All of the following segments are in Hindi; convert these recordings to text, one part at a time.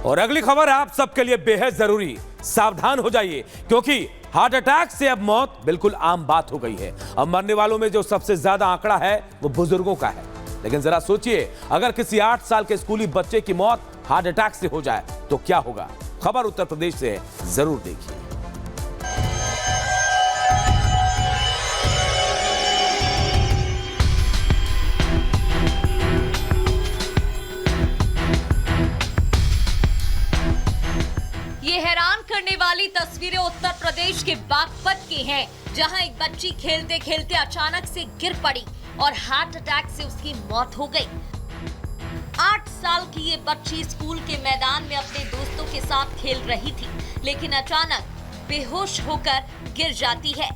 और अगली खबर आप सबके लिए बेहद जरूरी, सावधान हो जाइए क्योंकि हार्ट अटैक से अब मौत बिल्कुल आम बात हो गई है। अब मरने वालों में जो सबसे ज्यादा आंकड़ा है वो बुजुर्गों का है। लेकिन जरा सोचिए, अगर किसी 8 साल के स्कूली बच्चे की मौत हार्ट अटैक से हो जाए तो क्या होगा। खबर उत्तर प्रदेश से है, जरूर देखिए। ये हैरान करने वाली तस्वीरें उत्तर प्रदेश के बागपत की हैं, जहां एक बच्ची खेलते खेलते अचानक से गिर पड़ी और हार्ट अटैक से उसकी मौत हो गई। 8 साल की ये बच्ची स्कूल के मैदान में अपने दोस्तों के साथ खेल रही थी, लेकिन अचानक बेहोश होकर गिर जाती है।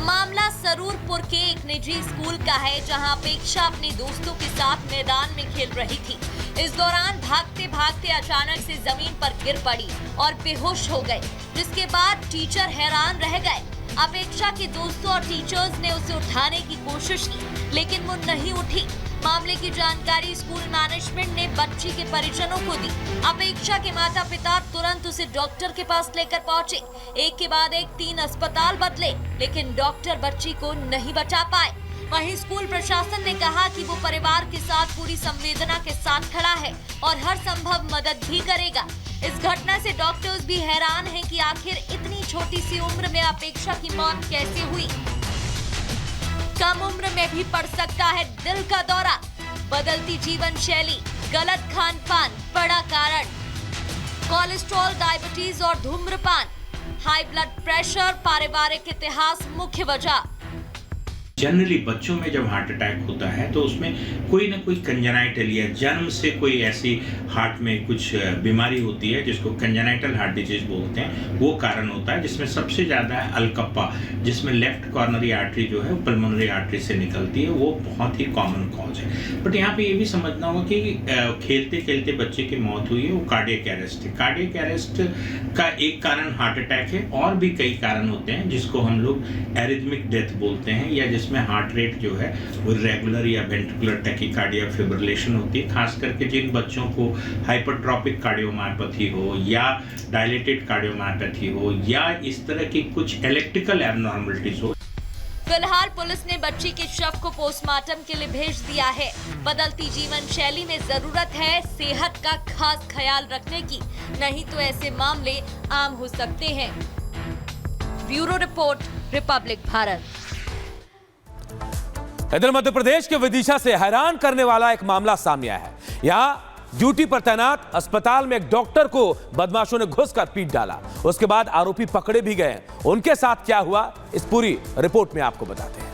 मामला सरूरपुर के एक निजी स्कूल का है, जहां अपेक्षा अपने दोस्तों के साथ मैदान में खेल रही थी। इस दौरान भागते भागते अचानक से जमीन पर गिर पड़ी और बेहोश हो गए, जिसके बाद टीचर हैरान रह गए। अपेक्षा के दोस्तों और टीचर्स ने उसे उठाने की कोशिश की, लेकिन वो नहीं उठी। मामले की जानकारी स्कूल मैनेजमेंट ने बच्ची के परिजनों को दी। अपेक्षा के माता पिता तुरंत उसे डॉक्टर के पास लेकर पहुंचे। एक के बाद एक 3 अस्पताल बदले, लेकिन डॉक्टर बच्ची को नहीं बचा पाए। वहीं स्कूल प्रशासन ने कहा कि वो परिवार के साथ पूरी संवेदना के साथ खड़ा है और हर संभव मदद भी करेगा। इस घटना से डॉक्टर्स भी हैरान हैं कि आखिर इतनी छोटी सी उम्र में अपेक्षा की मौत कैसे हुई। कम उम्र में भी पड़ सकता है दिल का दौरा। बदलती जीवन शैली, गलत खान पान बड़ा कारण, कोलेस्ट्रॉल, डायबिटीज और धूम्रपान, हाई ब्लड प्रेशर, पारिवारिक इतिहास मुख्य वजह। जनरली बच्चों में जब हार्ट अटैक होता है तो उसमें कोई ना कोई कंजेनाइटल या जन्म से कोई ऐसी हार्ट में कुछ बीमारी होती है जिसको कंजेनाइटल हार्ट डिजीज बोलते हैं, वो कारण होता है। जिसमें सबसे ज़्यादा है अलकप्पा, जिसमें लेफ्ट कॉर्नरी आर्टरी जो है पल्मोनरी आर्टरी से निकलती है, वो बहुत ही कॉमन कॉज है। बट यहाँ पे ये भी समझना होगा कि खेलते खेलते बच्चे की मौत हुई है, वो कार्डियक अरेस्ट है। कार्डियक अरेस्ट का एक कारण हार्ट अटैक है, और भी कई कारण होते हैं जिसको हम लोग एरिथमिक डेथ बोलते हैं, या जिसमें हार्ट रेट जो है वो रेगुलर या वेंट्रिकुलर टैकीकार्डिया फिब्रिलेशन होती है। खास करके जिन बच्चों को हाइपरट्रॉपिक कार्डियोमायोपैथी हो या डायलेटेड कार्डियोमायोपैथी हो या इस तरह की कुछ इलेक्ट्रिकल एबनॉर्मलिटीज हो। फिलहाल पुलिस ने बच्ची के शव को पोस्टमार्टम के लिए भेज दिया है। बदलती जीवन शैली में जरूरत है सेहत का खास ख्याल रखने की, नहीं तो ऐसे मामले आम हो सकते हैं। Bureau report, republic Bharat. इधर मध्य प्रदेश के विदिशा से हैरान करने वाला एक मामला सामने आया है। यहाँ ड्यूटी पर तैनात अस्पताल में एक डॉक्टर को बदमाशों ने घुसकर पीट डाला। उसके बाद आरोपी पकड़े भी गए। उनके साथ क्या हुआ, इस पूरी रिपोर्ट में आपको बताते हैं।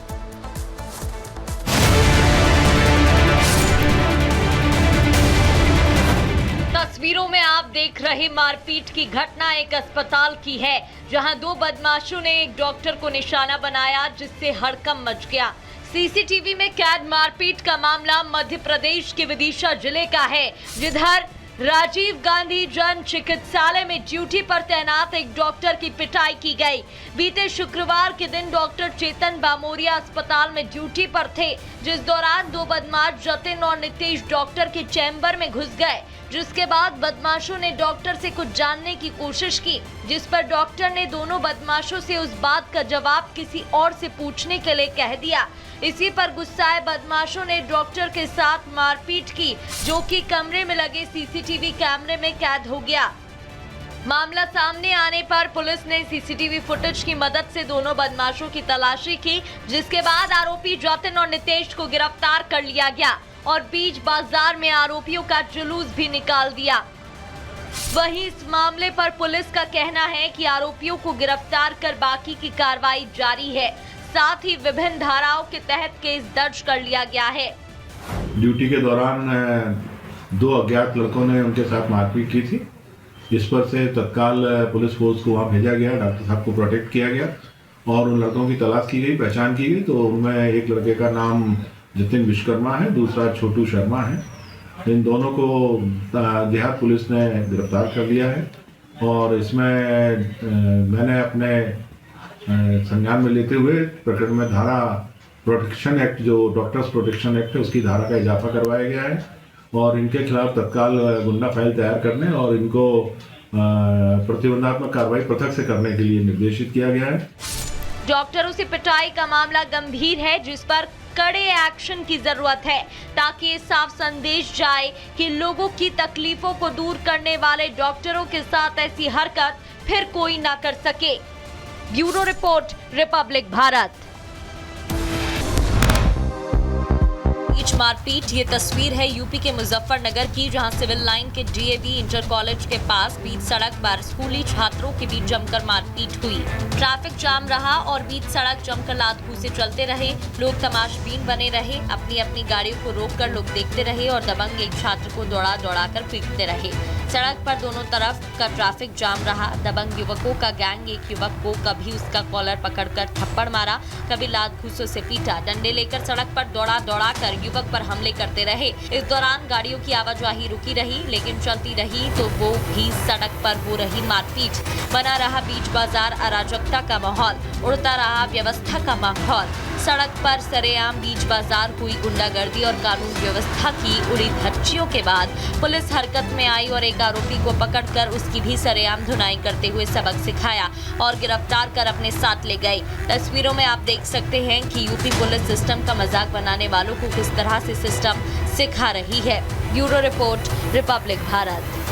तस्वीरों में आप देख रहे मारपीट की घटना एक अस्पताल की है, जहां 2 बदमाशों ने एक डॉक्टर को निशाना बनाया, जिससे हड़कंप मच गया। सीसीटीवी में कैद मारपीट का मामला मध्य प्रदेश के विदिशा जिले का है, जिधर राजीव गांधी जन चिकित्सालय में ड्यूटी पर तैनात एक डॉक्टर की पिटाई की गई। बीते शुक्रवार के दिन डॉक्टर चेतन बामोरिया अस्पताल में ड्यूटी पर थे, जिस दौरान 2 बदमाश जतिन और नितेश डॉक्टर के चैम्बर में घुस गए, जिसके बाद बदमाशों ने डॉक्टर से कुछ जानने की कोशिश की, जिस पर डॉक्टर ने दोनों बदमाशों से उस बात का जवाब किसी और से पूछने के लिए कह दिया। इसी पर गुस्साए बदमाशों ने डॉक्टर के साथ मारपीट की, जो कि कमरे में लगे सीसीटीवी कैमरे में कैद हो गया। मामला सामने आने पर पुलिस ने सीसीटीवी फुटेज की मदद से दोनों बदमाशों की तलाशी की, जिसके बाद आरोपी जतिन और नितेश को गिरफ्तार कर लिया गया और बीच बाजार में आरोपियों का जुलूस भी निकाल दिया। वहीं इस मामले पर पुलिस का कहना है कि आरोपियों को गिरफ्तार कर बाकी की कार्रवाई जारी है। साथ ही विभिन्न धाराओं के तहत केस दर्ज कर लिया गया है। ड्यूटी के दौरान 2 अज्ञात लड़कों ने उनके साथ मारपीट की थी, जिस पर से तत्काल पुलिस फोर्स को वहाँ भेजा गया, डॉक्टर साहब को प्रोटेक्ट किया गया और उन लड़कों की तलाश की गई, पहचान की गई। तो उनमें एक लड़के का नाम जतिन विश्वकर्मा है, दूसरा छोटू शर्मा है। इन दोनों को देहात पुलिस ने गिरफ्तार कर लिया है और इसमें मैंने अपने संज्ञान में लेते हुए प्रकरण में धारा प्रोटेक्शन एक्ट, जो डॉक्टर्स प्रोटेक्शन एक्ट है, उसकी धारा का इजाफा करवाया गया है और इनके खिलाफ तत्काल गुंडा फाइल तैयार करने और इनको प्रतिबंधात्मक कार्रवाई पृथक से करने के लिए निर्देशित किया गया है। डॉक्टरों से पिटाई का मामला गंभीर है, जिस पर कड़े एक्शन की जरूरत है ताकि ये साफ संदेश जाए कि लोगों की तकलीफों को दूर करने वाले डॉक्टरों के साथ ऐसी हरकत फिर कोई ना कर सके। Bureau report, republic Bharat. बीच मारपीट, ये तस्वीर है यूपी के मुजफ्फरनगर की, जहां सिविल लाइन के डीएवी इंटर कॉलेज के पास बीच सड़क पर स्कूली छात्रों के बीच जमकर मारपीट हुई। ट्रैफिक जाम रहा और बीच सड़क जमकर लात घूंसे चलते रहे। लोग तमाशबीन बने रहे, अपनी अपनी गाड़ियों को रोककर लोग देखते रहे और दबंग एक छात्र को दौड़ा कर पीटते रहे। सड़क पर दोनों तरफ का ट्रैफिक जाम रहा। दबंग युवकों का गैंग एक युवक को कभी उसका कॉलर पकड़कर थप्पड़ मारा, कभी लात घूंसों से पीटा। डंडे लेकर सड़क पर दौड़ा कर युवक पर हमले करते रहे। इस दौरान गाड़ियों की आवाजाही रुकी रही, लेकिन चलती रही तो वो भी सड़क पर हो रही मारपीट। बना रहा बीच बाजार अराजकता का माहौल, उड़ता रहा व्यवस्था का माहौल। सड़क पर सरेआम बीच बाजार हुई गुंडागर्दी और कानून व्यवस्था की उड़ी धज्जियों के बाद पुलिस हरकत में आई और एक आरोपी को पकड़कर उसकी भी सरेआम धुनाई करते हुए सबक सिखाया और गिरफ्तार कर अपने साथ ले गई। तस्वीरों में आप देख सकते हैं कि यूपी पुलिस सिस्टम का मजाक बनाने वालों को किस तरह से सिस्टम सिखा रही है। Bureau report, republic Bharat.